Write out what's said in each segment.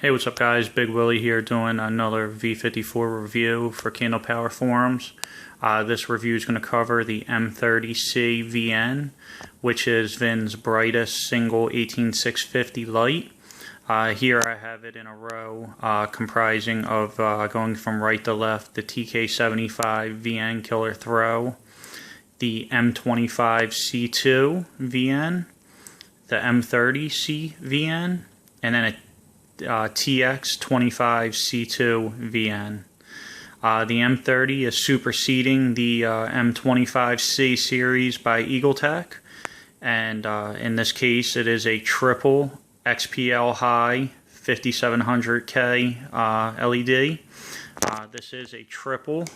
Hey, what's up guys? Big Willie here doing another V54 review for Candle Power Forums. This review is going to cover the M30Cvn, which is VIN's brightest single 18650 light. Here I have it in a row comprising of, going from right to left, the TK75VN Killer Throw, the M25C2 VN, the M30Cvn, and then a TX25C2 VN. The M30 is superseding the M25C series by EagleTech, and in this case it is a triple XPL high 5700K LED. This is a triple.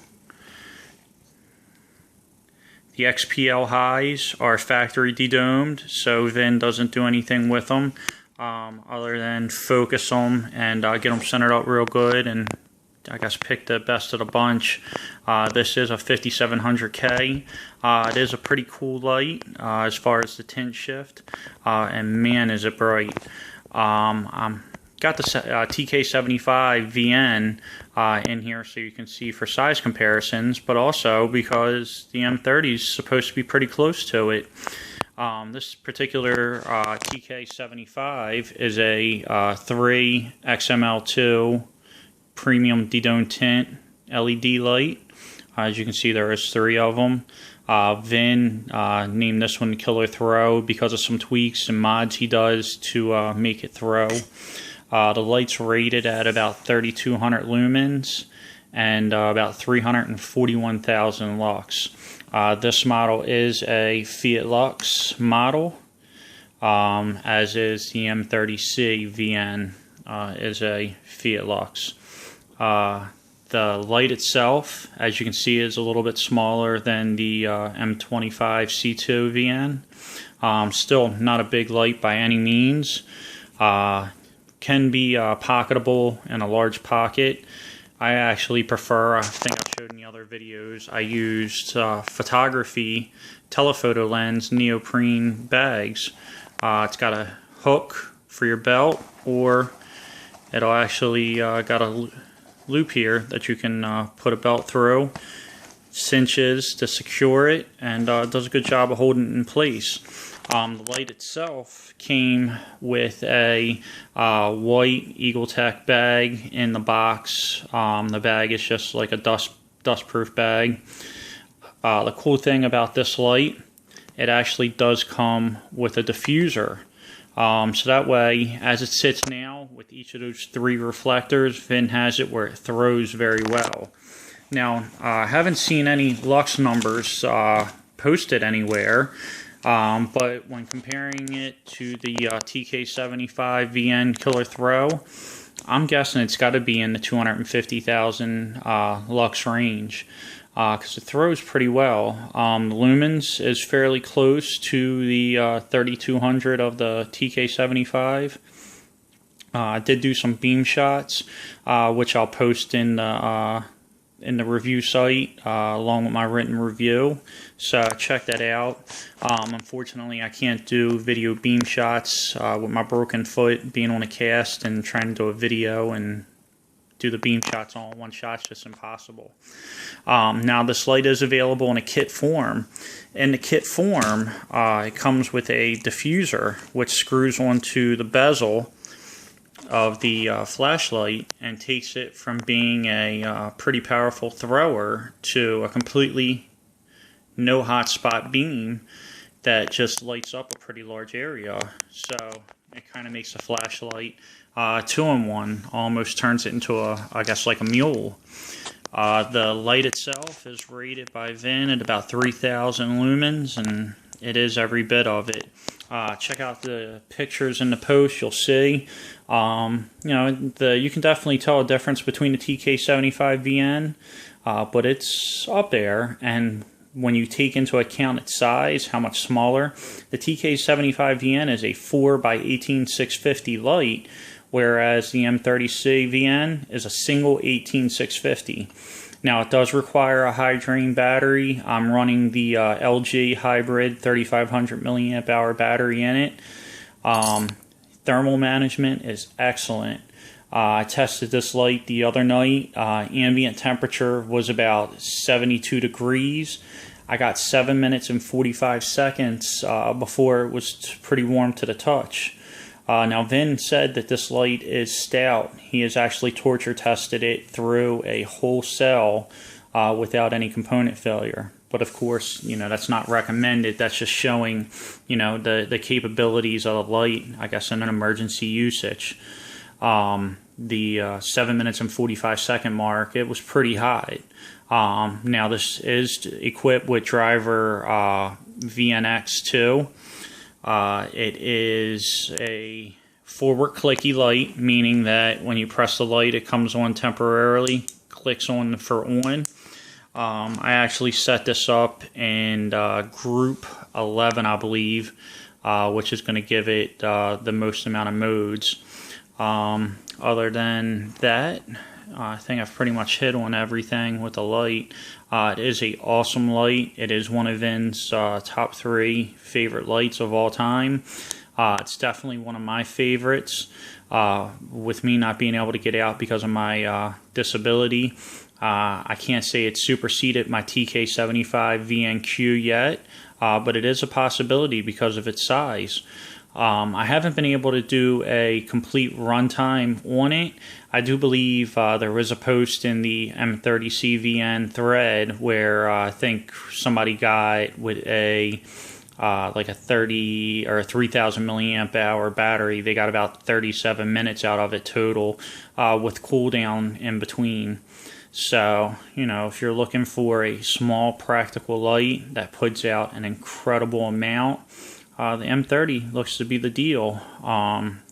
The XPL highs are factory de-domed, so VIN doesn't do anything with them other than focus them and get them centered up real good, and I guess pick the best of the bunch. This is a 5700K. It is a pretty cool light as far as the tint shift, and man is it bright. Got the TK75VN in here so you can see for size comparisons, but also because the M30 is supposed to be pretty close to it. This particular TK75 is a 3XML2 premium de-dome tint LED light. As you can see, there is 3 of them. VIN named this one Killer Throw because of some tweaks and mods he does to make it throw. The light's rated at about 3200 lumens and about 341,000 lux. This model is a Fiat Lux model, as is the M30Cvn is a Fiat Lux. The light itself, as you can see, is a little bit smaller than the M25C2 VN. Still not a big light by any means. Can be pocketable in a large pocket. I actually prefer, I think I've showed in the other videos, I used photography telephoto lens neoprene bags. It's got a hook for your belt, or it'll actually got a loop here that you can put a belt through, cinches to secure it, and does a good job of holding it in place. The light itself came with a white EagleTech bag in the box. The bag is just like a dustproof bag. The cool thing about this light, it actually does come with a diffuser. So that way, as it sits now, with each of those 3 reflectors, VIN has it where it throws very well. Now, I haven't seen any lux numbers posted anywhere. But when comparing it to the TK75VN Killer Throw, I'm guessing it's got to be in the 250,000 lux range, because it throws pretty well. The lumens is fairly close to the 3200 of the TK75. I did do some beam shots, which I'll post in the review site along with my written review, so check that out. Unfortunately, I can't do video beam shots with my broken foot, being on a cast and trying to do a video and do the beam shots all in one shot. It's just impossible. Now this light is available in a kit form. In the kit form, it comes with a diffuser which screws onto the bezel of the flashlight and takes it from being a pretty powerful thrower to a completely no hotspot beam that just lights up a pretty large area. So it kind of makes the flashlight 2-in-1, almost turns it into I guess like a mule. The light itself is rated by VIN at about 3,000 lumens, and it is every bit of it. Check out the pictures in the post, you'll see. You can definitely tell a difference between the TK75VN, but it's up there, and when you take into account its size, how much smaller, the TK75VN is a 4x18650 light, whereas the M30Cvn is a single 18650. Now it does require a high drain battery. I'm running the LG hybrid 3500 milliamp hour battery in it. Thermal management is excellent. I tested this light the other night. Ambient temperature was about 72 degrees. I got 7 minutes and 45 seconds before it was pretty warm to the touch. Now, Vin said that this light is stout. He has actually torture tested it through a whole cell without any component failure. But of course, that's not recommended. That's just showing, the capabilities of the light, I guess, in an emergency usage. The 7 minutes and 45 second mark, it was pretty high. Now, this is equipped with driver VNX2. It is a forward clicky light, meaning that when you press the light, it comes on temporarily, clicks on for on. I actually set this up in group 11, I believe, which is going to give it the most amount of modes. Other than that, I think I've pretty much hit on everything with the light. It is an awesome light. It is one of Vin's top 3 favorite lights of all time. It's definitely one of my favorites. With me not being able to get out because of my disability, I can't say it's superseded my TK75VNQ yet, but it is a possibility because of its size. I haven't been able to do a complete runtime on it. I do believe there was a post in the M30Cvn thread where I think somebody got with a like a 30 or a 3000 milliamp hour battery. They got about 37 minutes out of it total with cooldown in between. So, if you're looking for a small practical light that puts out an incredible amount, the M30 looks to be the deal.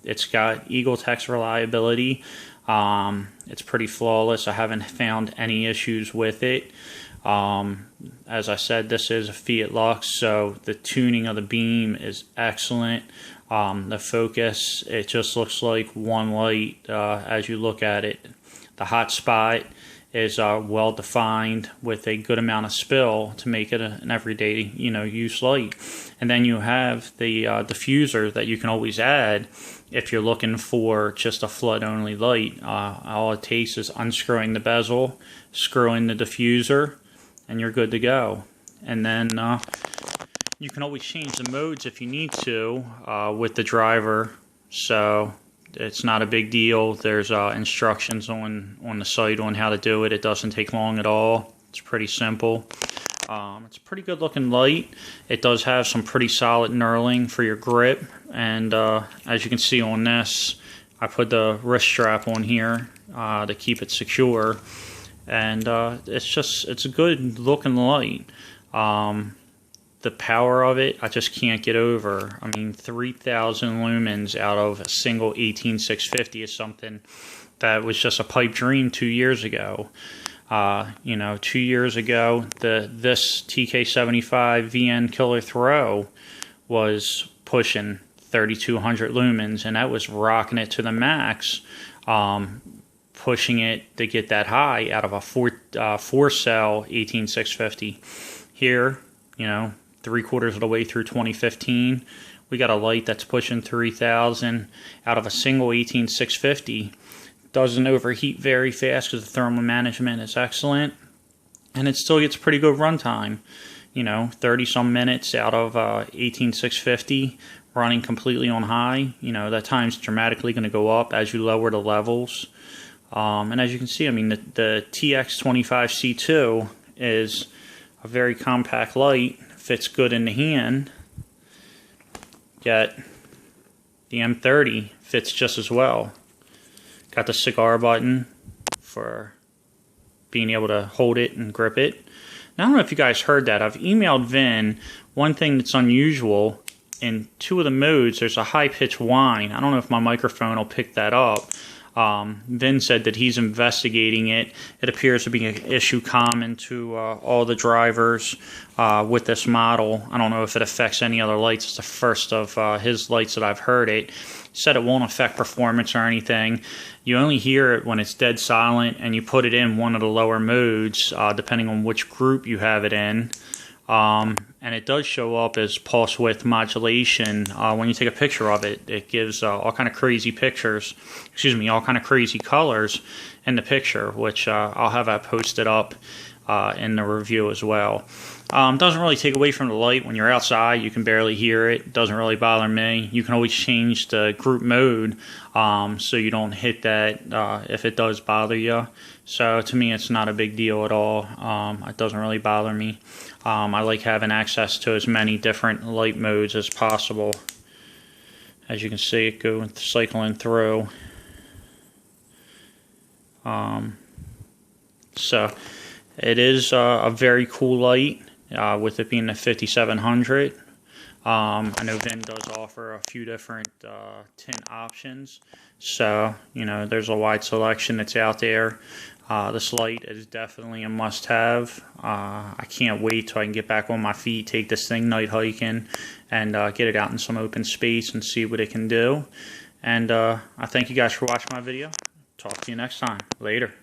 It's got Eagle Text reliability. It's pretty flawless. I haven't found any issues with it. As I said, this is a Fiat Lux, so the tuning of the beam is excellent. The focus, it just looks like one light as you look at it. The hot spot is well defined with a good amount of spill to make it an everyday use light. And then you have the diffuser that you can always add if you're looking for just a flood only light. All it takes is unscrewing the bezel, screwing the diffuser, and you're good to go. And then you can always change the modes if you need to with the driver, so it's not a big deal. There's instructions on the site on how to do it. It doesn't take long at all. It's pretty simple. It's a pretty good looking light. It does have some pretty solid knurling for your grip, and as you can see on this, I put the wrist strap on here to keep it secure, and it's a good looking light. The power of it, I just can't get over. I mean, 3,000 lumens out of a single 18650 is something that was just a pipe dream 2 years ago. 2 years ago, this TK75VN Killer Throw was pushing 3,200 lumens, and that was rocking it to the max, pushing it to get that high out of a four cell 18650. Here, 3/4 of the way through 2015, we got a light that's pushing 3,000 out of a single 18650. Doesn't overheat very fast because the thermal management is excellent, and it still gets pretty good runtime. 30 some minutes out of 18650 running completely on high. That time's dramatically going to go up as you lower the levels. And as you can see, I mean, the TX25C2 is a very compact light, fits good in the hand, yet the M30 fits just as well. Got the cigar button for being able to hold it and grip it. Now, I don't know if you guys heard that. I've emailed Vin. One thing that's unusual, in 2 of the modes, there's a high-pitched whine. I don't know if my microphone will pick that up. Vin said that he's investigating it. It appears to be an issue common to all the drivers with this model. I don't know if it affects any other lights. It's the first of his lights that I've heard it. Said it won't affect performance or anything. You only hear it when it's dead silent and you put it in one of the lower modes, depending on which group you have it in. and it does show up as pulse width modulation. When you take a picture of it, it gives all kind of crazy pictures, all kind of crazy colors in the picture, which I'll have that posted up in the review as well. Doesn't really take away from the light. When you're outside, you can barely hear it. Doesn't really bother me. You can always change the group mode so you don't hit that if it does bother you. So to me, it's not a big deal at all. It doesn't really bother me. I like having access to as many different light modes as possible. As you can see, it goes cycling through. So it is a very cool light. With it being the 5700. I know VIN does offer a few different tint options, so there's a wide selection that's out there. This light is definitely a must-have. I can't wait till I can get back on my feet, take this thing night hiking, and get it out in some open space and see what it can do. And I thank you guys for watching my video. Talk to you next time. Later.